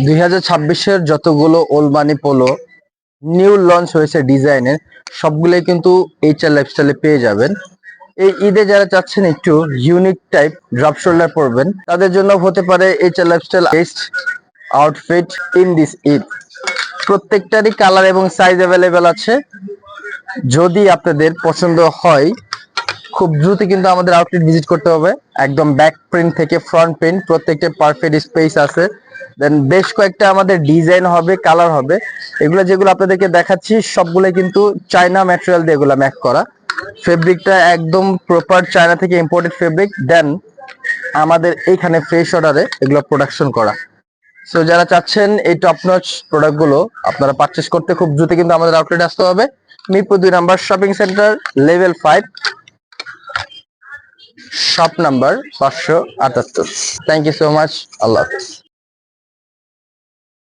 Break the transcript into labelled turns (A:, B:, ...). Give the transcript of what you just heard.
A: 2026-এর যতগুলো ওল্ড মানি polo new launch হয়েছে ডিজাইনের, সবগুলোই কিন্তু এইচআর লাইফস্টাইলে পেয়ে যাবেন। এই ঈদে যারা চাচ্ছেন একটু ইউনিক টাইপ ড্রপ শোল্ডার পরবেন, তাদের জন্য হতে পারে HR lifestyle best outfit in this Eid. প্রত্যেকটারই কালার এবং সাইজ অ্যাভেলেবেল আছে। যদি আপনাদের পছন্দ হয়, খুব দ্রুত কিন্তু আমাদের আউটলেট ভিজিট করতে হবে। একদম ব্যাক প্রিন্ট থেকে ফ্রন্ট প্রিন্ট প্রত্যেকটা পারফেক্ট স্পেস আছে। দেন বেশ কয়েকটা আমাদের ডিজাইন হবে, কালার হবে। এগুলো যেগুলো আপনাদেরকে দেখাচ্ছি সবগুলো কিন্তু চায়না ম্যাটেরিয়াল দিয়ে এগুলো ম্যাক করা। ফেব্রিকটা একদম প্রপার চায়না থেকে ইম্পোর্টেড ফেব্রিক, দেন আমাদের এইখানে ফ্রেশ অর্ডারে এগুলো প্রোডাকশন করা। সো যারা চাচ্ছেন এই টপ নচ প্রোডাক্টগুলো আপনারা পারচেস করতে, খুব দ্রুত কিন্তু আমাদের আউটলেট আসতে হবে। Mirpur 2 number shopping centre, level 5, shop number 578। Thank you so much. আল্লাহ হাফেজ।